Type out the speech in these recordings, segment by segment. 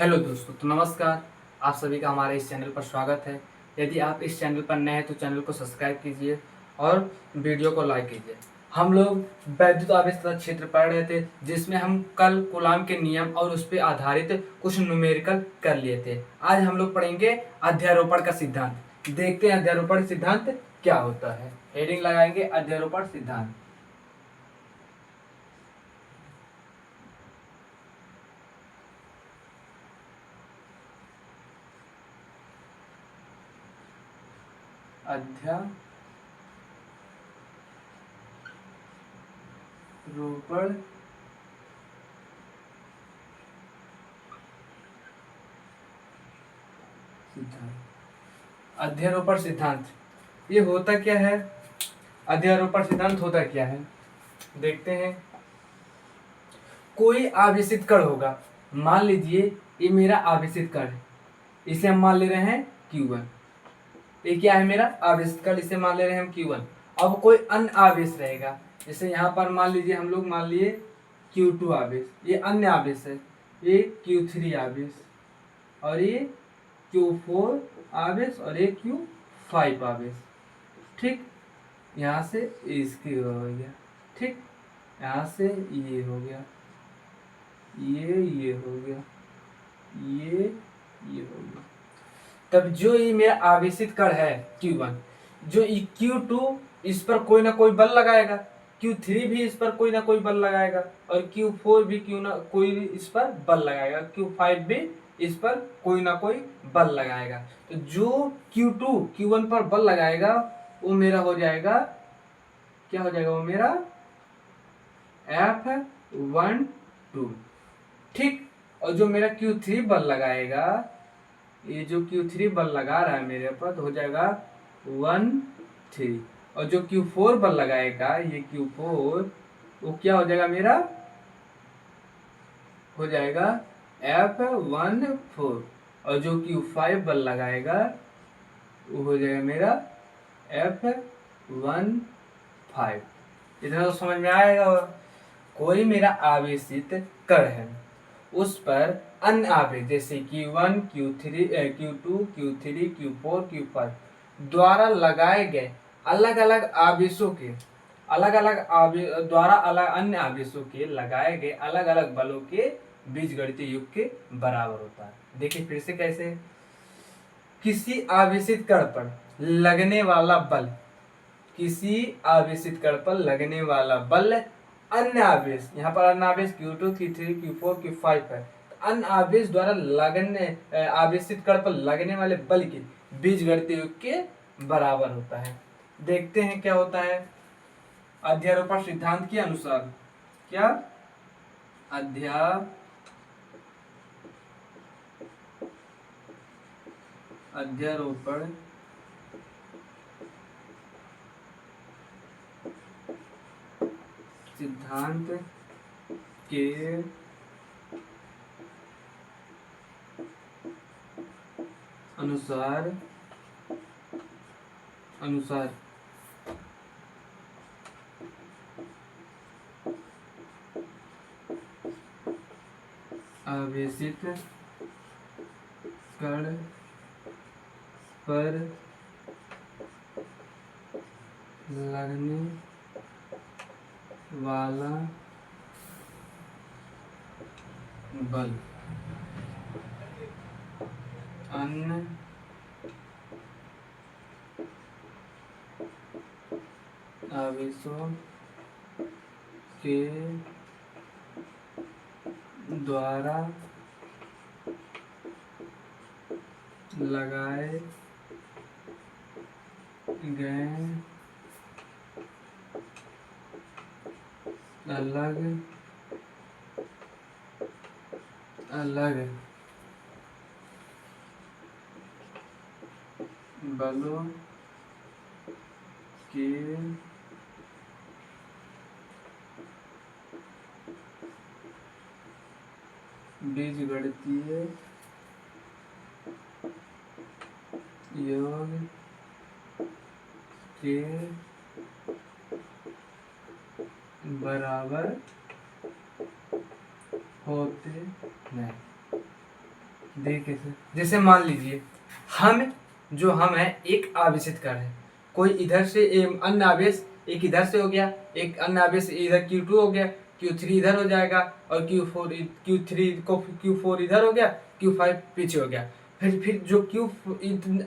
Hello दोस्तों, तो नमस्कार। आप सभी का हमारे इस चैनल पर स्वागत है। यदि आप इस चैनल पर नए हैं तो चैनल को सब्सक्राइब कीजिए और वीडियो को लाइक कीजिए। हम लोग वैद्युत आवेश तथा क्षेत्र पढ़ रहे थे, जिसमें हम कल कूलाम के नियम और उस पर आधारित कुछ न्यूमेरिकल कर लिए थे। आज हम लोग पढ़ेंगे अध्यारोपण का सिद्धांत। देखते हैं अध्यारोपण सिद्धांत क्या होता है। हेडिंग लगाएंगे अध्यारोपण सिद्धांत। अध्यारोपण सिद्धांत। अध्यारोपण सिद्धांत ये होता क्या है? अध्यारोपण सिद्धांत होता क्या है, देखते हैं। कोई आवेशित कण होगा, मान लीजिए ये मेरा आवेशित कण है, इसे हम मान ले रहे हैं Q1। ये क्या है? मेरा आवेशित कण, इसे मान ले रहे हैं हम Q1। अब कोई अन्य आवेश रहेगा, जैसे यहाँ पर मान लीजिए हम लोग मान लिए Q2 आवेश, ये अन्य आवेश है। ये Q3 आवेश और ये Q4 आवेश और ये Q5 आवेश। ठीक, यहाँ से इसकी हो गया। ठीक, यहाँ से ये हो गया, ये हो गया, ये हो गया। तब जो ये मेरा आवेशित कण है Q1, जो Q2 इस पर कोई ना कोई बल लगाएगा, Q3 भी इस पर कोई ना कोई बल लगाएगा और Q4 भी क्यों ना कोई इस पर बल लगाएगा, Q5 भी इस पर कोई ना कोई बल लगाएगा। तो जो Q2 Q1 पर बल लगाएगा वो मेरा हो जाएगा, क्या हो जाएगा? वो मेरा F12। ठीक, और जो मेरा Q3 बल लगाएगा, ये जो Q3 बल लगा रहा है मेरे पर, तो हो जाएगा 1 3। और जो Q4 बल लगाएगा, ये Q4, वो क्या हो जाएगा? मेरा हो जाएगा F14। और जो Q5 बल लगाएगा वो हो जाएगा मेरा F15। इतना तो समझ में आएगा। कोई मेरा आवेशित कण है, उस पर अन्य आवेश जैसे Q1 Q3 Q2 Q3 Q4 Q5 द्वारा लगाए गए अलग अलग आवेशों के द्वारा अलग अन्य आवेशों के लगाए गए अलग अलग बलों के बीजगणितीय योग के बराबर होता है। देखिए फिर से कैसे। किसी आवेशित कण पर लगने वाला बल, किसी आवेशित कण पर लगने वाला बल अन्य आवेश, यहाँ पर अन्य आवेश Q2 Q3 Q4 Q5 है। अन्य आवेश द्वारा लगने आवेशित कण पर लगने वाले बल के बीजगणितीय योग के बराबर होता है। देखते हैं क्या होता है। अध्यारोपण सिद्धांत के अनुसार क्या? अध्यारोपण सिद्धांत के अनुसार आवेशित कण पर लगने वाला बल अन्य आवेशों के द्वारा लगाए गए अलग अलग बलों के बीजगणितीय योग के बराबर होते हैं। देखिए सर, जैसे मान लीजिए हम है एक आवेशित कण है, कोई इधर से अन्य आवेश एक इधर से हो गया, एक अन्य आवेश इधर Q2 हो गया, Q3 इधर हो जाएगा और Q4 इधर हो गया, Q5 पीछे हो गया। फिर जो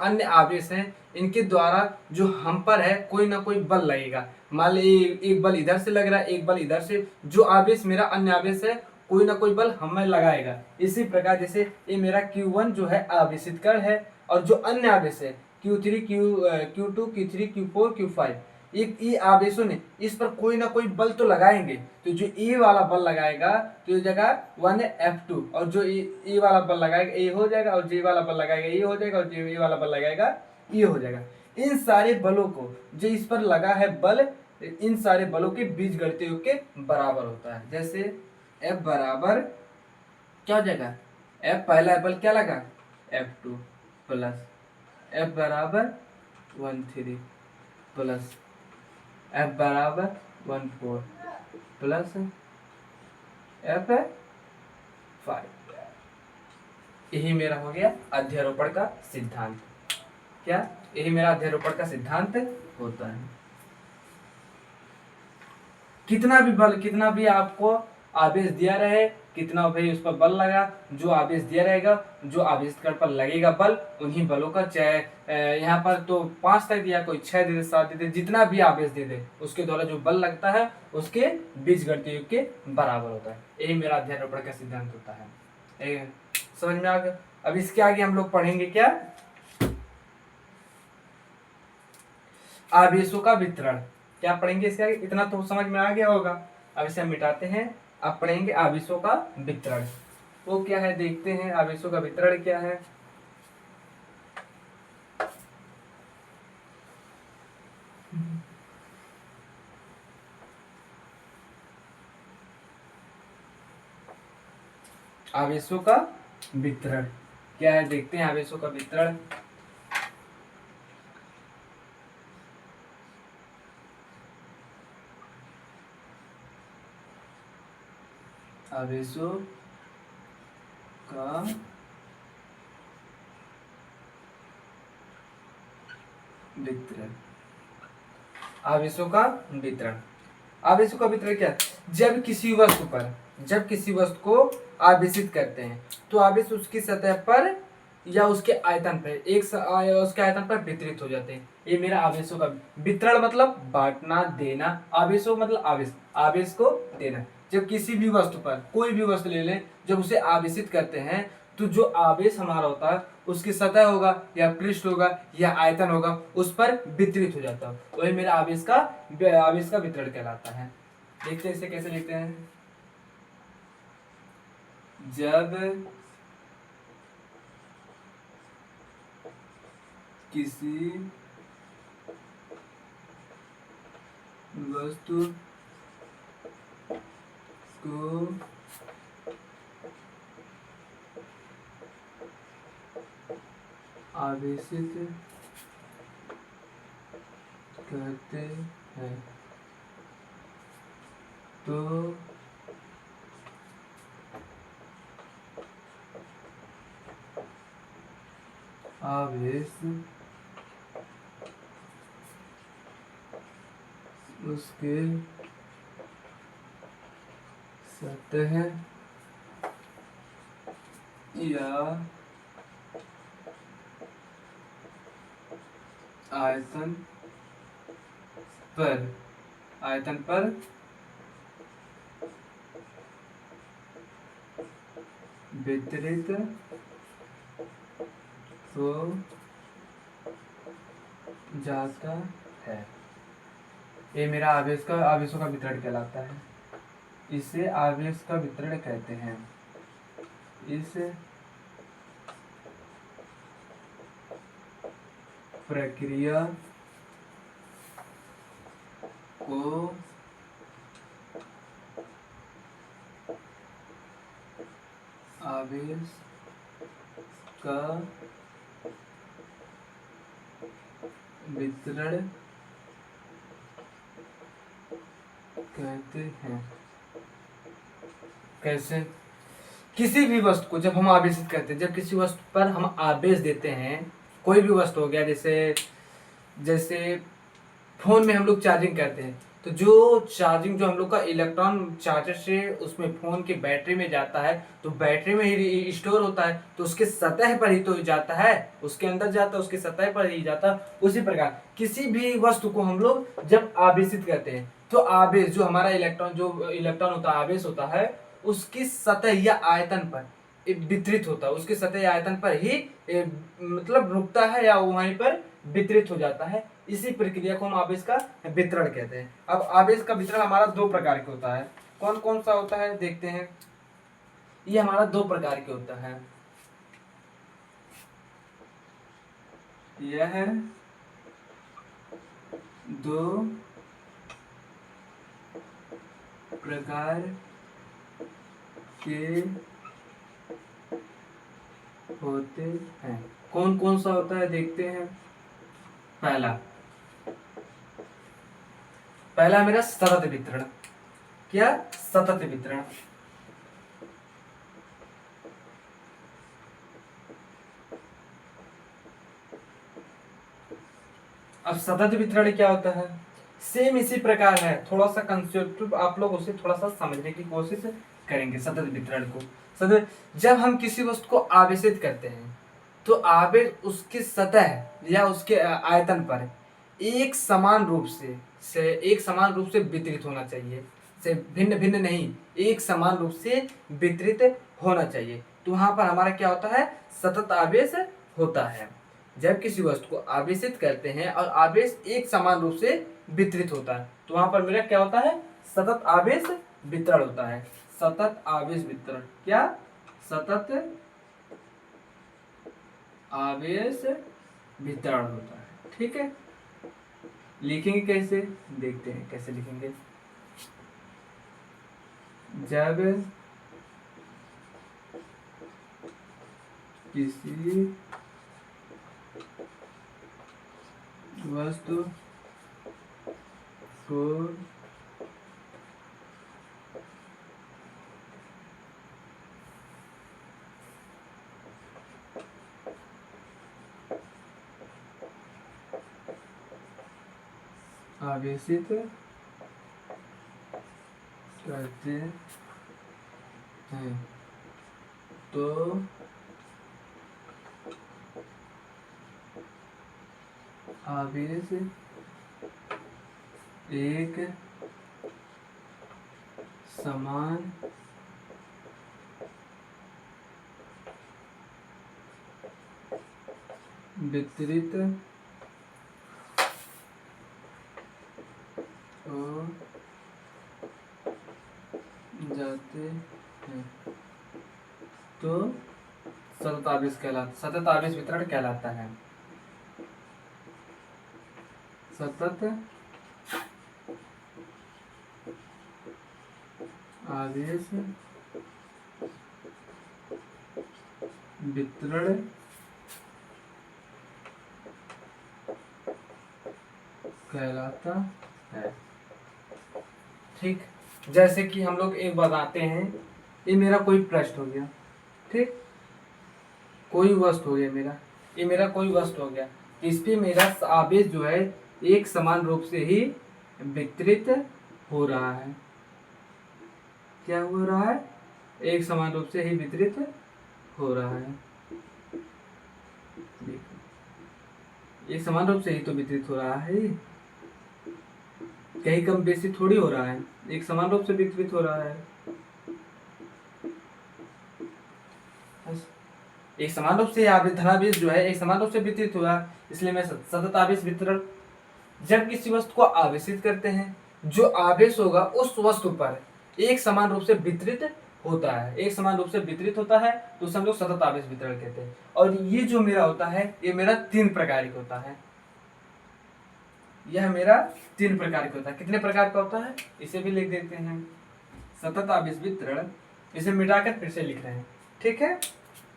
अन्य आवेश हैं इनके द्वारा जो हम पर है कोई ना कोई बल लगेगा। मान लीजिए एक बल इधर से लग रहा है, एक बल इधर से, जो आवेश मेरा अन्य आवेश है कोई ना कोई बल हमें लगाएगा। इसी प्रकार जैसे ये मेरा Q1 जो है आवेशित कण है और जो अन्य आवेश है Q3 Q2 Q3 Q4 Q5, ये आवेशों ने इस पर कोई ना कोई बल तो लगाएंगे। तो जो ए वाला बल लगाएगा तो ये जगह 1 है F2, और जो ए वाला बल लगाएगा ए हो जाएगा, और जे वाला बल लगाएगा ये हो जाएगा, और जे ए वाला बल लगाएगा ये हो जाएगा। इन सारे बलों को जो इस पर लगा है बल, इन सारे बलों के बीजगणितीय योग के बराबर होता है। जैसे F बराबर क्या हो जाएगा, F पहला बल क्या लगा F2 प्लस F बराबर 1 3 प्लस F बराबर 1 4 प्लस F 5। यही मेरा हो गया अध्यारोपण का सिद्धांत। क्या यही मेरा अध्यारोपण का सिद्धांत होता है। कितना भी आपको आवेश दिया रहे, कितना भी उस पर बल लगा, जो आवेश दिया रहेगा, जो आवेश कण पर लगेगा बल, उन्हीं बलों का चाहे यहाँ पर तो 5 तक दिया, कोई 6 दे दे, 7 दे दे, जितना भी आवेश दे दे उसके द्वारा जो बल लगता है उसके बीजगणितीय योग के बराबर होता है। यही मेरा अध्यारोपण का सिद्धांत होता है। समझ में आ गया। अब इसके आगे हम लोग पढ़ेंगे क्या, आवेशों का वितरण। क्या पढ़ेंगे इसके आगे, इतना तो समझ में आ गया होगा। अब इसे हम मिटाते हैं, अब पढ़ेंगे आवेशों का वितरण। वो क्या है देखते हैं, आवेशों का वितरण क्या है। आवेशों का वितरण क्या है देखते हैं, आवेशों का वितरण। आवेशों का वितरण, आवेशों का वितरण। आवेशों का वितरण क्या, जब किसी वस्तु को आवेशित करते हैं तो आवेश उसकी सतह पर या उसके आयतन पर उसके आयतन पर वितरित हो जाते हैं। ये मेरा आवेशों का वितरण मतलब बांटना, देना। आवेशों मतलब आवेश को देना। जब किसी भी वस्तु पर, कोई भी वस्तु ले लें, जब उसे आवेशित करते हैं तो जो आवेश हमारा होता है उसकी सतह होगा या पृष्ठ होगा या आयतन होगा, उस पर वितरित हो जाता है। वही मेरा आवेश का वितरण कहलाता है। देखते हैं इसे कैसे लिखते हैं। जब किसी वस्तु को आवेशित करते हैं तो आवेश उसके सतह या आयतन पर वितरित हो जाता है। ये मेरा आवेशों का वितरण कहलाता है। इसे आवेश का वितरण कहते हैं। इस प्रक्रिया को आवेश का वितरण कहते हैं। कैसे, किसी भी वस्तु को जब हम आवेशित करते हैं, जब किसी वस्तु पर हम आवेश देते हैं, कोई भी वस्तु हो गया, जैसे जैसे फोन में हम लोग चार्जिंग करते हैं, तो जो चार्जिंग जो हम लोग का इलेक्ट्रॉन चार्जर से उसमें फोन की बैटरी में जाता है, तो बैटरी में ही स्टोर होता है, तो उसके सतह पर ही तो जाता है, उसके अंदर जाता है, उसके सतह पर ही जाता है। उसी प्रकार किसी भी वस्तु को हम लोग जब आवेशित करते हैं, तो आवेश जो हमारा इलेक्ट्रॉन होता है, आवेश होता है, उसकी सतह या आयतन पर वितरित होता है, उसके सतह या आयतन पर ही मतलब रुकता है या वहीं पर वितरित हो जाता है। इसी प्रक्रिया को हम आवेश का वितरण कहते हैं। अब आवेश का वितरण हमारा दो प्रकार के होता है। कौन कौन सा होता है देखते हैं। ये हमारा दो प्रकार के होता है। यह दो प्रकार के होते हैं। कौन कौन सा होता है देखते हैं। पहला मेरा सतत वितरण। क्या? सतत वितरण। अब सतत वितरण क्या होता है, सेम इसी प्रकार है, थोड़ा सा कंसेप्ट आप लोग उसे थोड़ा सा समझने की कोशिश करेंगे। सतत वितरण को, सतत, जब हम किसी वस्तु को आवेशित करते हैं, तो आवेश उसकी सतह या उसके आयतन पर एक समान रूप से वितरित होना चाहिए, से भिन्न भिन्न नहीं, एक समान रूप से वितरित होना चाहिए। तो वहां पर हमारा क्या होता है, सतत आवेश होता है। जब किसी वस्तु को आवेशित करते हैं और आवेश एक समान रूप से वितरित होता है, तो वहां पर मेरा क्या होता है, सतत आवेश वितरण होता है। सतत आवेश वितरण। क्या? सतत आवेश वितरण होता है। ठीक है, लिखेंगे कैसे, देखते हैं कैसे लिखेंगे। जब किसी वस्तु को आवेशित करते हैं, तो आवेश एक समान वितरित हो जाते हैं, तो सतत आवेश कहलाता, सतत आवेश वितरण कहलाता है। सतत आवेश वितरण कहलाता है। ठीक, जैसे कि हम लोग एक बताते हैं, ये मेरा कोई पृष्ठ हो गया, ठीक, कोई वस्तु हो गया मेरा, ये मेरा कोई वस्तु हो गया, इस पे मेरा आवेश जो है एक समान रूप से ही वितरित हो रहा है। क्या हो रहा है, एक समान रूप से ही वितरित हो रहा है। एक समान रूप से ही तो वितरित हो रहा है, कहीं कम बेसी थोड़ी हो रहा है, एक समान रूप से वितरित हो रहा है। एक समान रूप से धनावेश जो है एक समान रूप से वितरित हो रहा है, इसलिए मैं सतत आवेश वितरण। जब किसी वस्तु को आवेशित करते हैं, जो आवेश होगा उस वस्तु पर एक समान रूप से वितरित होता है, एक समान रूप से वितरित होता है, तो उसे हम लोग सतत आवेश वितरण कहते हैं। और ये जो मेरा होता है, ये मेरा 3 प्रकार का होता है। यह मेरा 3 प्रकार का होता है। कितने प्रकार का होता है, इसे भी लिख देते हैं। सतत आवेश वितरण, इसे मिटाकर फिर से लिख रहे हैं, ठीक है।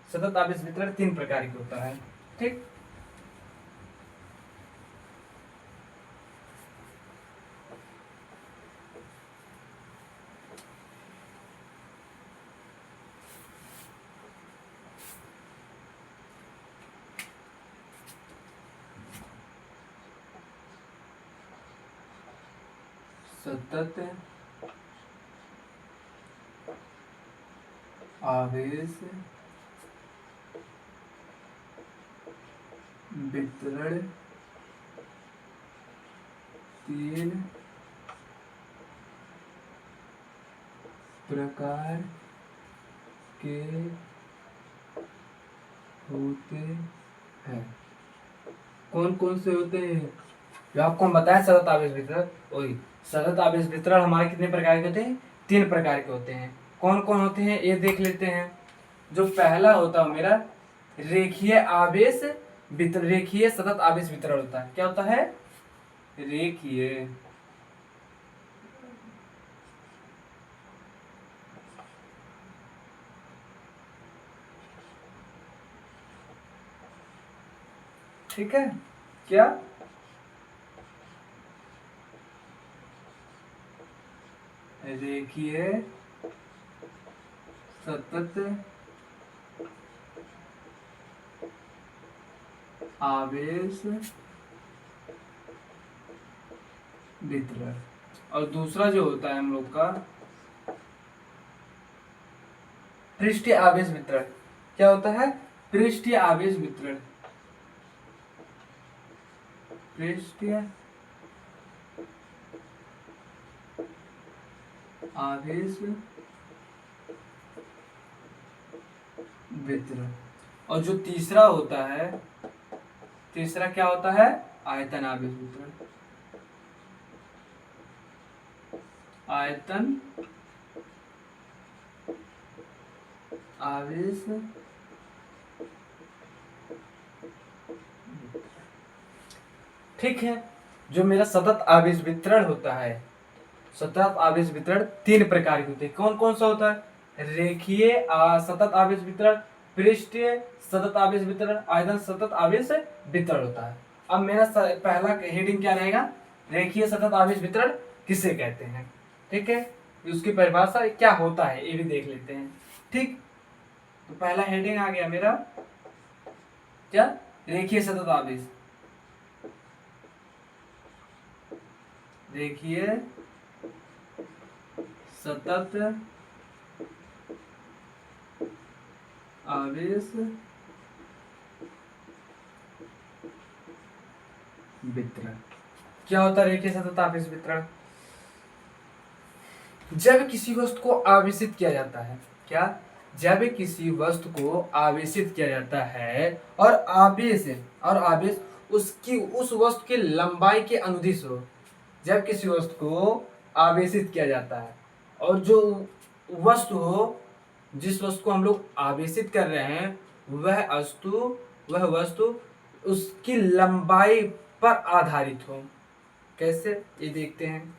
सतत आवेश वितरण 3 प्रकार का होता है, ठीक। सतत आवेश वितरण तीन प्रकार के होते हैं। कौन कौन से होते हैं जो आपको हम बताएं? सतत आवेश वितरण, वही सतत आवेश वितरण हमारे कितने प्रकार के होते हैं? 3 प्रकार के होते हैं। कौन कौन होते हैं ये देख लेते हैं। जो पहला होता है मेरा रेखीय आवेश वितरण, रेखीय सतत आवेश वितरण होता है। क्या होता है? रेखीय ठीक है। क्या? रेखीय सतत आवेश वितरण। और दूसरा जो होता है हम लोग का पृष्ठीय आवेश वितरण। क्या होता है? पृष्ठीय आवेश वितरण। पृष्ठीय आवेश वितरण। और जो तीसरा होता है, तीसरा क्या होता है? आयतन आवेश वितरण। आयतन आवेश ठीक है। जो मेरा सतत आवेश वितरण होता है, सतत आवेश वितरण 3 प्रकार के होते हैं। कौन कौन सा होता है? रेखीय सतत आवेश वितरण, पृष्ठीय सतत आवेश वितरण, आयतन सतत आवेश वितरण होता है। अब मेरा पहला हेडिंग क्या रहेगा? रेखीय सतत आवेश वितरण किसे कहते हैं? ठीक है, उसकी परिभाषा क्या होता है ये भी देख लेते हैं। ठीक, तो पहला हेडिंग आ गया मेरा क्या? रेखीय सतत आवेश। रेखीय सतत आवेश वितरण। क्या होता है रेखीय सतत आवेश वितरण? जब किसी वस्तु को आवेशित किया जाता है, क्या? जब किसी वस्तु को आवेशित किया जाता है और आवेश उसकी उस वस्तु की लंबाई के अनुदिश हो। जब किसी वस्तु को आवेशित किया जाता है और जो वस्तु हो, जिस वस्तु को हम लोग आवेशित कर रहे हैं, वह वस्तु उसकी लंबाई पर आधारित हो। कैसे? ये देखते हैं।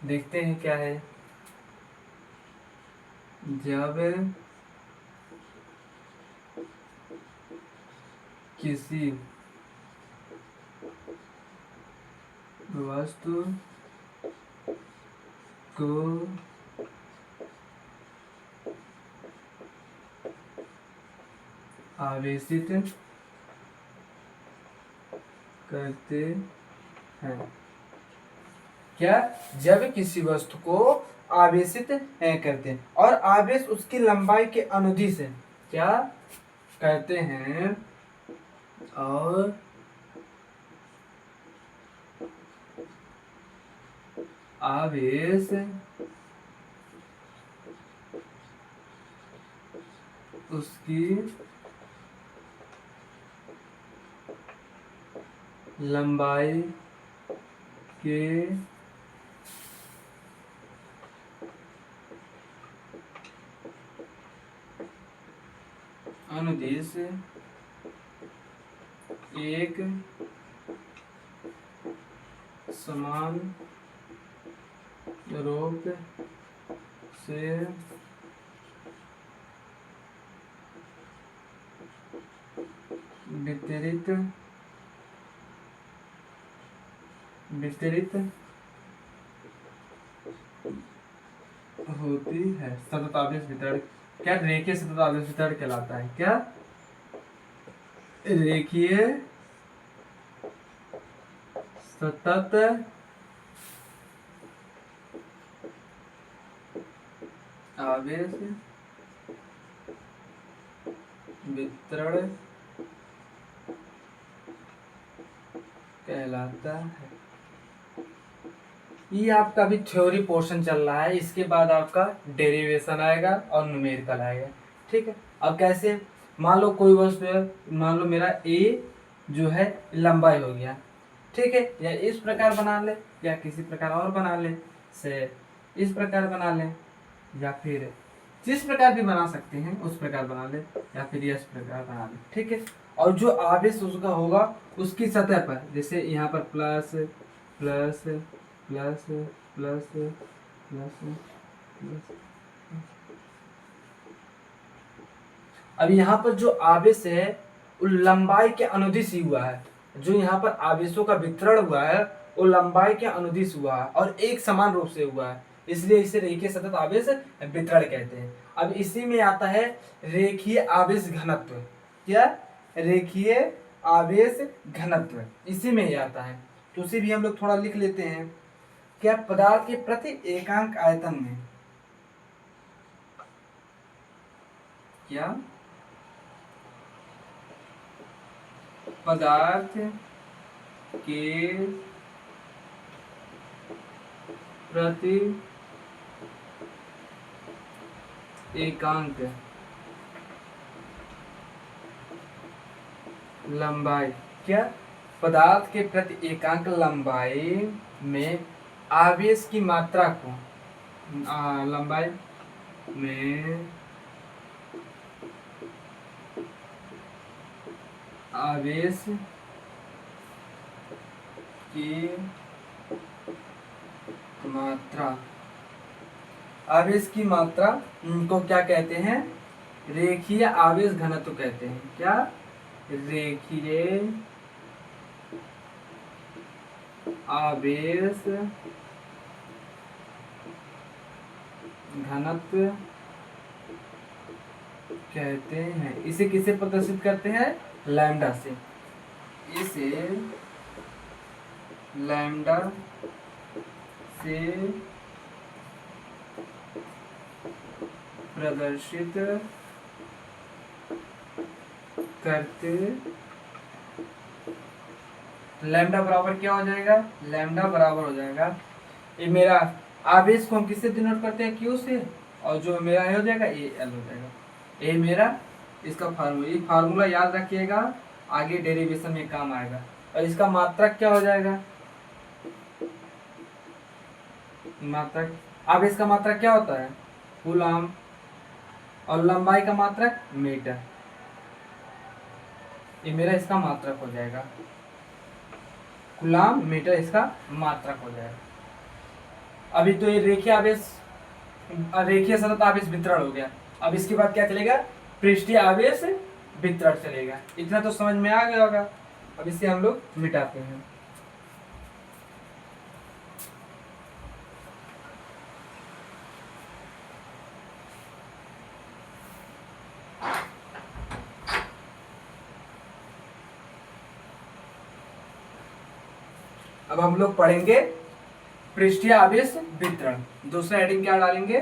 देखते हैं क्या है। जब किसी वस्तु को आवेशित करते हैं। क्या? जब किसी वस्तु को आवेशित करते हैं और आवेश उसकी लंबाई के अनुदिश है, क्या कहते हैं? और आवेश उसकी लंबाई के अनुदिश एक समान रूप से वितरित वितरित होती है। सतत आवेश वितरण क्या रेखीय सतत आवेश वितरण कहलाता है। क्या रेखीय सतत आवेश वितरण कहलाता है। ये आपका अभी थ्योरी पोर्शन चल रहा है, इसके बाद आपका डेरिवेशन आएगा और न्यूमेरिकल आएगा। ठीक है, अब कैसे, मान लो कोई वस्तु है, मान लो मेरा ए जो है लंबाई हो गया, ठीक है, या इस प्रकार बना ले या किसी प्रकार और बना ले, से इस प्रकार बना ले या फिर जिस प्रकार भी बना सकते हैं उस प्रकार बना ले या फिर इस प्रकार बना ले। ठीक है, और जो आवेश उसका होगा उसकी सतह पर, जैसे यहाँ पर plus plus plus plus plus plus. अब यहाँ पर जो आवेश है वो लंबाई के अनुदिश ही हुआ है। जो यहाँ पर आवेशों का वितरण हुआ है वो लंबाई के अनुदिश हुआ है और एक समान रूप से हुआ है, इसलिए इसे रेखीय सतत आवेश वितरण कहते हैं। अब इसी में आता है रेखीय आवेश घनत्व। क्या रेखीय आवेश घनत्व इसी में ही आता है, तो उसे भी हम लोग थोड़ा लिख लेते हैं। क्या पदार्थ के प्रति एकांक आयतन में, क्या पदार्थ के प्रति एकांक लंबाई, क्या पदार्थ के प्रति एकांक लंबाई में आवेश की मात्रा को लंबाई में आवेश की मात्रा, आवेश की मात्रा को क्या कहते हैं, रेखीय आवेश घनत्व कहते हैं। क्या रेखीय आवेश घनत्व कहते हैं। इसे किसे प्रदर्शित करते हैं, लैम्डा से। इसे लैम्डा से प्रदर्शित करते, लैम्डा बराबर क्या हो जाएगा, लैम्डा बराबर हो जाएगा, ये मेरा आवेश को हम किससे डिनोट करते हैं, क्यू से, और जो मेरा हो जाएगा ये एल हो जाएगा। ये मेरा इसका फार्मूला, ये फार्मूला याद रखिएगा, आगे डेरिवेशन में काम आएगा। और इसका मात्रक क्या हो जाएगा, मात्रक, आवेश का मात्रक क्या होता है, कूलम, और लंबाई का मात्रक मीटर। ये मेरा इसका मात्रक हो जाएगा, कूलम मीटर इसका मात्रक हो जाएगा। अभी तो ये रेखीय आवेश, रेखीय सतत आवेश वितरण हो गया। अब इसके बाद क्या चलेगा, पृष्ठीय आवेश वितरण चलेगा। इतना तो समझ में आ गया होगा। अब इसे हम लोग मिटाते हैं। अब हम लोग पढ़ेंगे पृष्ठीय आवेश वितरण। दूसरा हेडिंग क्या डालेंगे,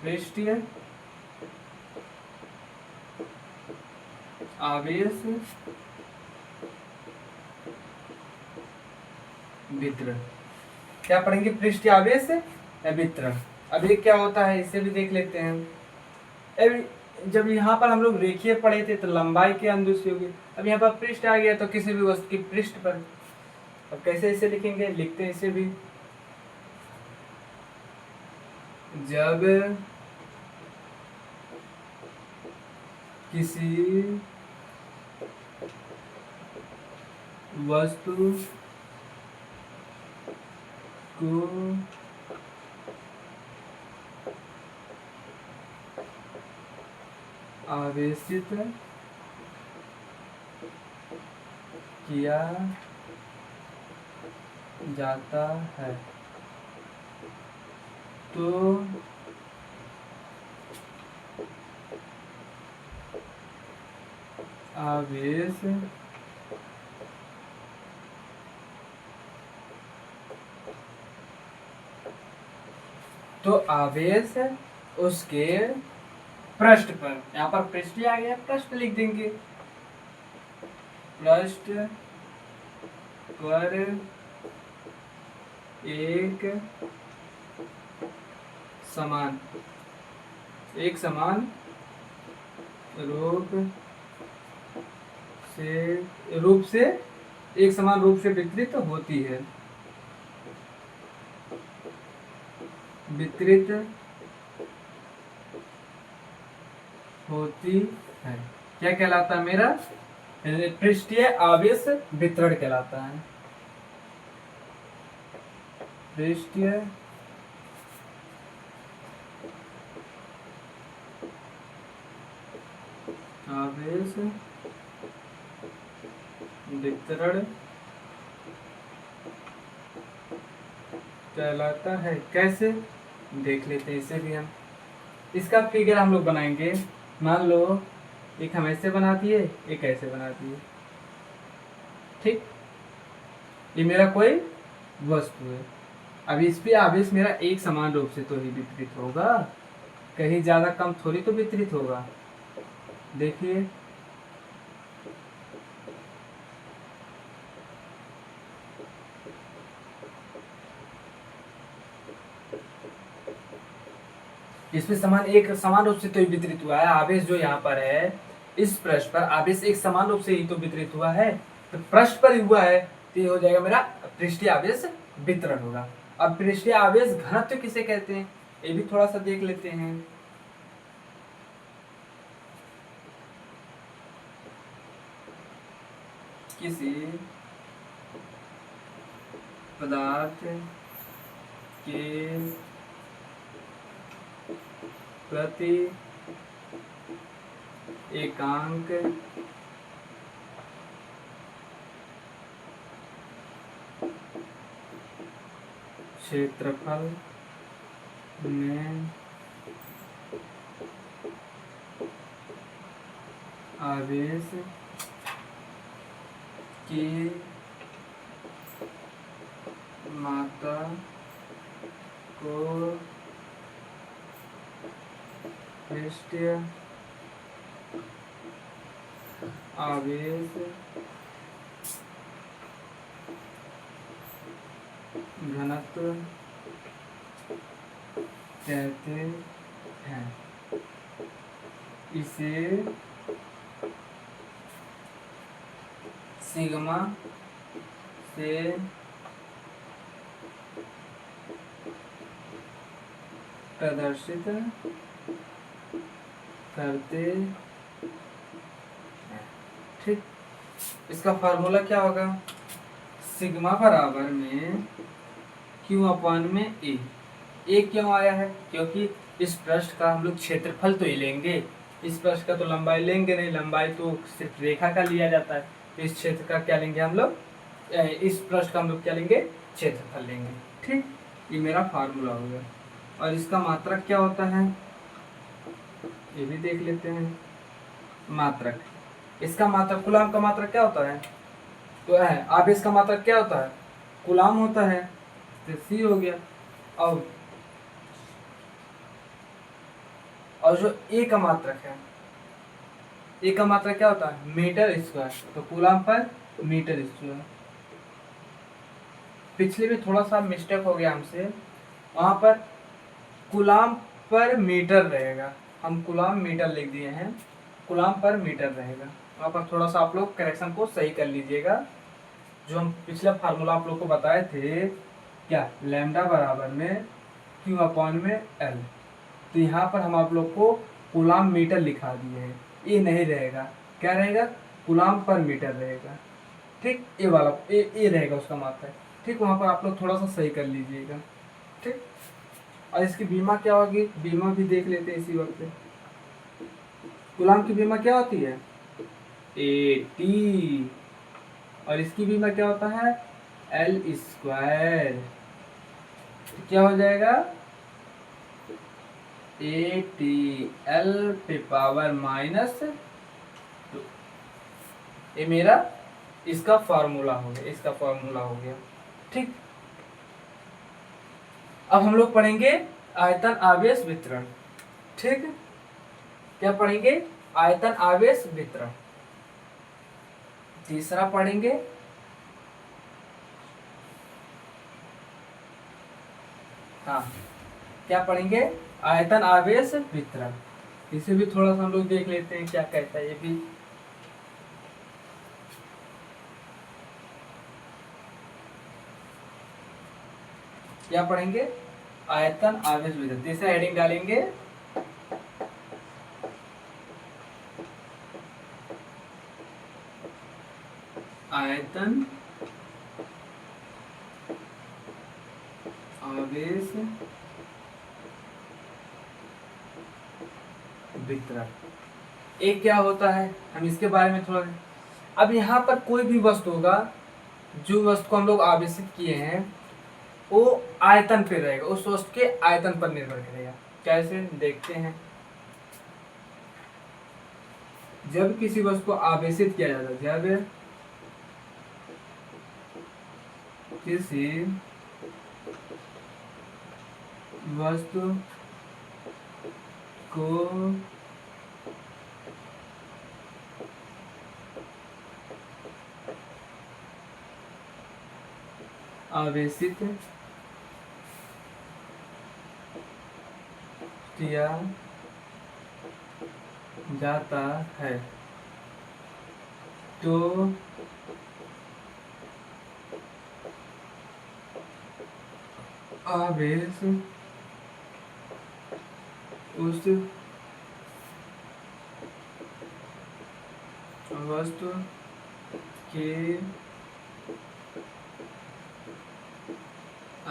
पृष्ठीय आवेश वितरण। क्या पढ़ेंगे, पृष्ठीय आवेश वितरण। अब ये क्या होता है इसे भी देख लेते हैं। जब यहाँ पर हम लोग रेखीय पढ़े थे तो लंबाई के अनुदिश होगी। अब यहाँ पर पृष्ठ आ गया तो किसी भी वस्तु की पृष्ठ पर। अब कैसे इसे लिखेंगे, लिखते हैं इसे भी, जब किसी वस्तु को आवेशित किया जाता है तो आवेश उसके पृष्ठ पर, यहाँ पर पृष्ठ आ गया, पृष्ठ लिख देंगे, पृष्ठ पर एक समान रूप से एक समान रूप से वितरित होती है, क्या कहलाता है मेरा? पृष्ठीय आवेश वितरण कहलाता है। पृष्ठीय आवेश वितरण कहलाता है। कैसे देख लेते हैं इसे भी हम। इसका फिगर हम लोग बनाएंगे। मान लो एक हम ऐसे बना दिए, एक ऐसे बना दिए, ठीक। ये मेरा कोई वस्तु है। अब इस पे आवेश मेरा एक समान रूप से तो ही वितरित होगा, कहीं ज्यादा कम थोड़ी तो वितरित होगा। देखिए इसमें एक समान रूप से तो वितरित हुआ है। आवेश जो यहाँ पर है, इस पृष्ठ पर आवेश एक समान रूप से ही तो वितरित हुआ है, तो पृष्ठ पर ही हुआ है, तो ये हो जाएगा मेरा पृष्ठीय आवेश वितरण होगा। अब पृष्ठीय आवेश घनत्व किसे कहते हैं, ये भी थोड़ा सा देख लेते हैं। किसी पदार्थ के प्रति एकांक क्षेत्रफल में आवेश की मात्रा को पृष्ठीय आवेश घनत्व कहते हैं। इसे सिग्मा से प्रदर्शित करते हैं, ठीक। इसका फार्मूला क्या होगा? सिग्मा बराबर में क्यू अपान में ए क्यों आया है? क्योंकि इस पृष्ठ का हम लोग क्षेत्रफल तो ही लेंगे, इस पृष्ठ का तो लंबाई लेंगे नहीं, लंबाई तो सिर्फ रेखा का लिया जाता है। तो इस क्षेत्र का क्या लेंगे हम लोग, इस पृष्ठ का हम लोग क्या लेंगे, क्षेत्रफल लेंगे, ठीक। ये मेरा फार्मूला हो गया। और इसका मात्रक क्या होता है ये भी देख लेते हैं। मात्रक, इसका मात्रक कूलाम का मात्रक क्या होता है, तो है आवेश का मात्रक क्या होता है, कूलाम होता है, तो सी हो गया। और जो ए का मात्रक है, ए का मात्रक क्या होता है, मीटर स्क्वायर, तो कूलाम पर मीटर स्क्वायर। पिछले में थोड़ा सा मिस्टेक हो गया हमसे, वहां पर कूलाम पर मीटर रहेगा, हम कूलाम मीटर लिख दिए हैं, कूलाम पर मीटर रहेगा। वहाँ पर थोड़ा सा आप लोग करेक्शन को सही कर लीजिएगा। जो हम पिछला फार्मूला आप लोग को बताए थे, क्या लैम्डा बराबर में क्यू अपॉन में एल, तो यहाँ पर हम आप लोग को कूलाम मीटर लिखा दिए हैं। ये नहीं रहेगा, क्या रहेगा, कूलाम पर मीटर रहेगा, ठीक। ये वाला ए रहेगा उसका मात्रा, ठीक। वहाँ पर आप लोग थोड़ा सा सही कर लीजिएगा, ठीक। और इसकी बीमा क्या होगी, बीमा भी देख लेते हैं इसी वक्त। कूलाम की बीमा क्या होती है, ए टी, और इसकी भी में क्या होता है एल स्क्वायर। तो क्या हो जाएगा ए टी एल पे पावर माइनस 2। ये मेरा इसका फॉर्मूला हो गया, इसका फॉर्मूला हो गया। ठीक, अब हम लोग पढ़ेंगे आयतन आवेश वितरण। ठीक, क्या पढ़ेंगे आयतन आवेश वितरण। तीसरा पढ़ेंगे हाँ क्या पढ़ेंगे आयतन आवेश वितरण। इसे भी थोड़ा सा हम लोग देख लेते हैं क्या कहता है ये भी। क्या पढ़ेंगे आयतन आवेश वितरण। तीसरा हेडिंग डालेंगे आयतन आवेश वितरण। एक क्या होता है हम इसके बारे में थोड़ा। अब यहाँ पर कोई भी वस्तु होगा, जो वस्तु को हम लोग आवेशित किए हैं वो आयतन पे रहेगा, उस वस्तु के आयतन पर निर्भर करेगा। कैसे देखते हैं। जब किसी वस्तु को आवेशित किया जाता है, जब किसी वस्तु को आवेशित किया जाता है तो आवेश उस वस्तु के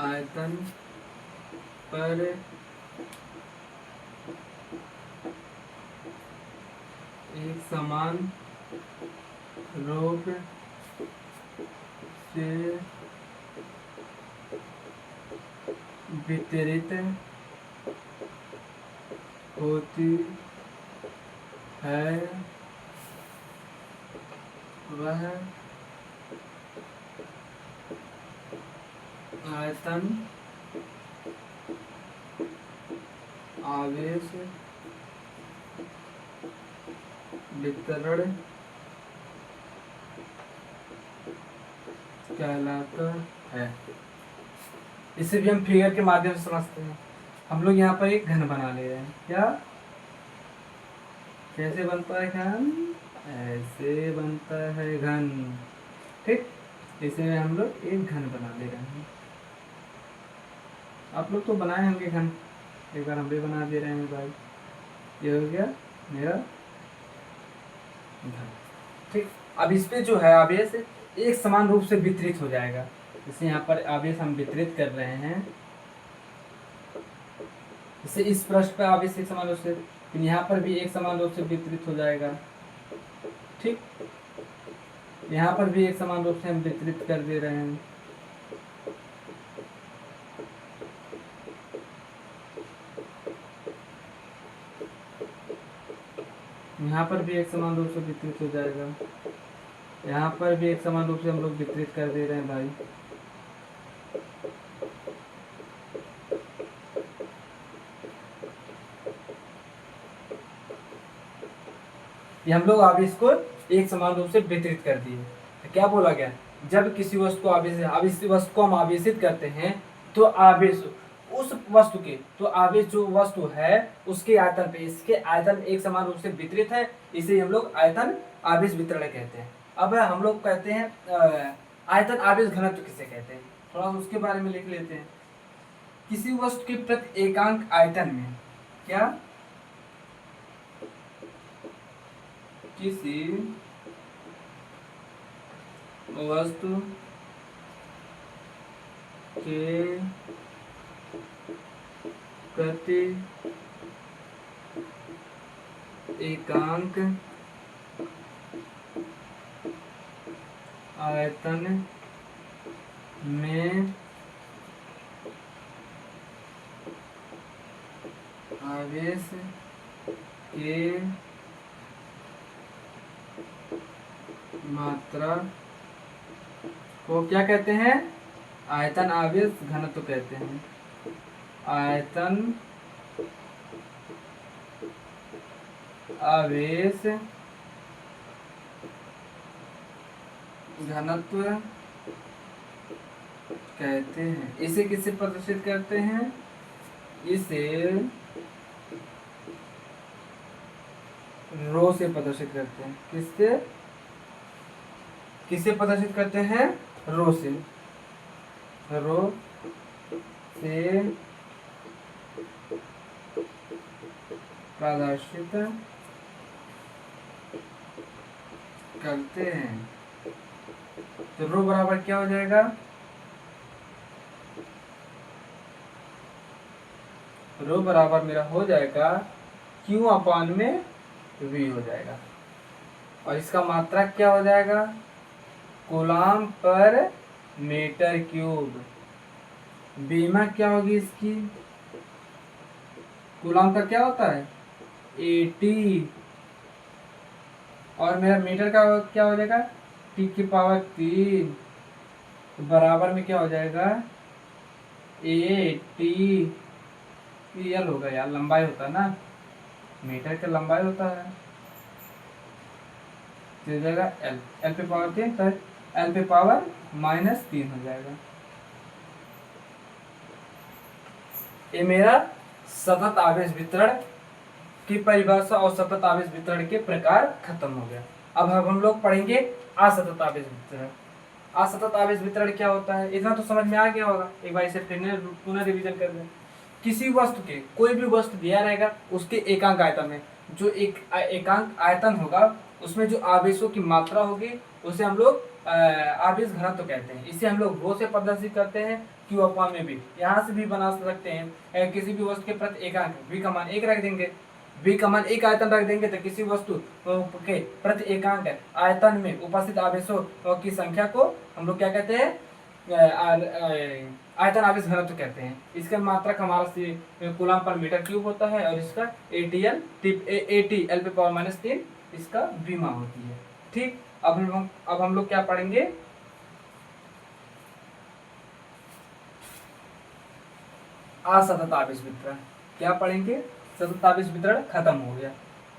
आयतन पर एक समान रूप से वितरित होती है, वह आयतन आवेश वितरण कहलाता है। इसे भी हम फिगर के माध्यम से समझते हैं। हम लोग यहाँ पर एक घन बना ले रहे हैं। क्या कैसे बनता है घन, ऐसे बनता है घन। ठीक, इसे में हम लोग एक घन बना ले रहे हैं। आप लोग तो बनाए होंगे घन, एक बार हम भी बना दे रहे हैं भाई। ये हो गया मेरा घन। ठीक, अब इस पे जो है आवेश एक समान रूप से वितरित हो जाएगा। जैसे यहाँ पर आवेश हम वितरित कर रहे हैं, जैसे इस पृष्ठ पर आवेश एक समान रूप से, यहाँ पर भी एक समान रूप से वितरित हो जाएगा। ठीक, यहाँ पर भी एक समान रूप से हम वितरित कर दे रहे हैं। यहाँ पर भी एक समान रूप से वितरित हो जाएगा। यहाँ पर भी एक समान रूप से हम लोग वितरित कर दे रहे हैं भाई। ये हम लोग आवेश को एक समान रूप से वितरित कर दिए। तो क्या बोला गया, जब किसी वस्तु को आवेश वस्तु को हम आवेशित करते हैं तो आवेश उस वस्तु के, तो आवेश जो वस्तु है उसके आयतन पे इसके आयतन एक समान रूप से वितरित है, इसे हम लोग आयतन आवेश वितरण कहते हैं। अब हम लोग कहते हैं आयतन आवेश घनत्व किसे कहते हैं, थोड़ा उसके बारे में लिख लेते हैं। किसी वस्तु के प्रति एकांक आयतन में, क्या किसी वस्तु के प्रति एकांक आयतन में आवेश के मात्रा को क्या कहते हैं? आयतन आवेश घनत्व कहते हैं। आयतन आवेश घनत्व कहते हैं। इसे किससे प्रदर्शित करते हैं? इसे रो से प्रदर्शित करते हैं। किससे प्रदर्शित करते हैं? रो से। रो से प्रदर्शित करते हैं। तो रो बराबर क्या हो जाएगा? रो बराबर मेरा हो जाएगा Q अपान में V हो जाएगा। और इसका मात्रक क्या हो जाएगा? कूलाम पर मीटर क्यूब। बीमा क्या होगी इसकी? कूलाम का क्या होता है? 80। और मेरा मीटर का क्या हो जाएगा? T⁻3 बराबर में क्या हो जाएगा? 80 एल होगा यार, लंबाई होता है ना, मीटर का लंबाई होता है। तो हो जाएगा एल। एल पे पावर 3 तो एल पे पावर -3 हो जाएगा। ये मेरा सतत आवेश वितरण की परिभाषा और सतत आवेश वितरण के प्रकार खत्म हो गया। अब हम लोग पढ़ेंगे असतत आवेश वितरण। असतत आवेश वितरण क्या होता है? इतना तो समझ में आ गया होगा। एक बार इसे फिर पुनः रिवीजन कर दें। किसी वस्तु के, कोई भी वस्तु दिया रहेगा, उसके एकांक आयतन में जो एक एकांक आयतन होगा उसमें जो आवेशों की मात्रा होगी उसे हम लोग आवेश घनत्व कहते हैं। इसे हम लोग रो से प्रदर्शित करते हैं, Q अपान में भी। यहाँ से भी बना सकते हैं। किसी भी वस्तु के प्रति एकांक V का मान 1 रख देंगे। V का मान 1 आयतन रख देंगे तो किसी वस्तु के प्रति एकांक आयतन में उपस्थित आवेशों की संख्या को हम लोग क्या कहते हैं? आयतन आवेश घनत्व कहते हैं। इसका मात्रक हमारा कूलम पर मीटर क्यूब होता है और इसका AT एल पे पावर -3 इसका बीमा होती है। ठीक, अब हम लोग क्या पढ़ेंगे? असतत आवेश वितरण। क्या पढ़ेंगे? सतत आवेश वितरण खत्म हो गया।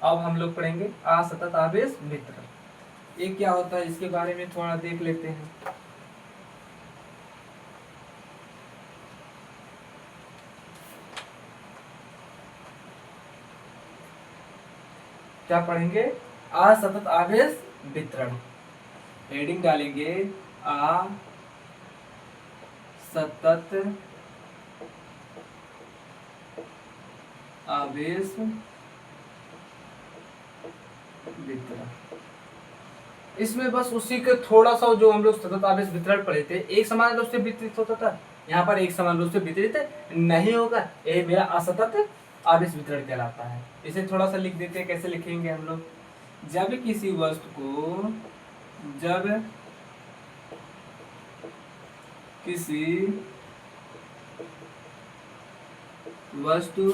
अब हम लोग पढ़ेंगे असतत आवेश वितरण। ये क्या होता है इसके बारे में थोड़ा देख लेते हैं। क्या पढ़ेंगे? असतत आवेश वितरण। हेडिंग डालेंगे असतत आवेश वितरण। इसमें बस उसी के थोड़ा सा जो हम लोग सतत आवेश वितरण पढ़े थे, एक समान रूप से वितरित होता था, यहाँ पर एक समान रूप से वितरित नहीं होगा। ये मेरा असतत आवेश वितरण कहलाता है। इसे थोड़ा सा लिख देते हैं। कैसे लिखेंगे हम लोग? जब किसी वस्तु को जब किसी वस्तु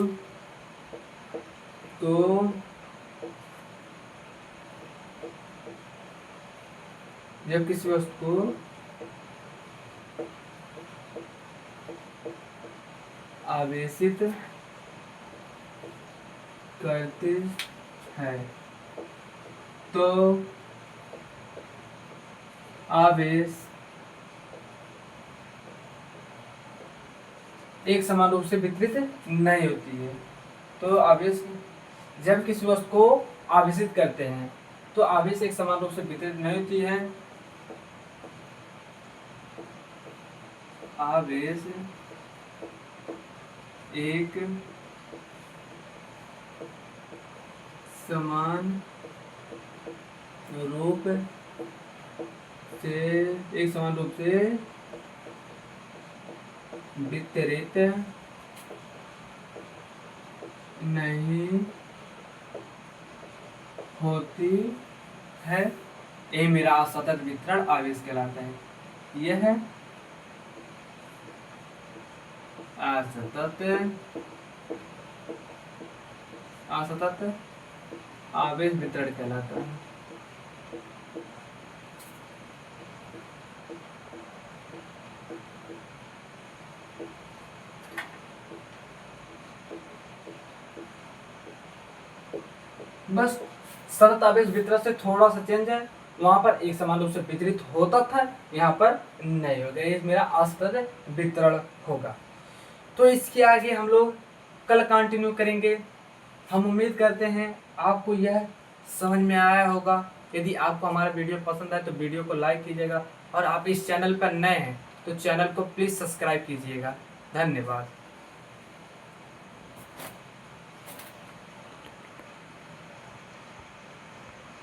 को आवेशित करते हैं तो आवेश एक समान रूप से वितरित नहीं होती है। तो आवेश जब किसी वस्तु को आवेशित करते हैं तो आवेश एक समान रूप से वितरित नहीं होती है। आवेश एक समान रूप से वितरित नहीं होती है। ये मेरा असतत वितरण आवेश कहलाता है। यह है असतत आवेश वितरण कहलाता है। बस सतत आवेश वितरण से थोड़ा सा चेंज है, वहां पर एक समान रूप से वितरित होता था, यहाँ पर नहीं होगा, ये मेरा असतत वितरण होगा। तो इसके आगे हम लोग कल कंटिन्यू करेंगे। हम उम्मीद करते हैं आपको यह समझ में आया होगा। यदि आपको हमारा वीडियो पसंद आए तो वीडियो को लाइक कीजिएगा, और आप इस चैनल पर नए हैं तो चैनल को प्लीज़ सब्सक्राइब कीजिएगा। धन्यवाद।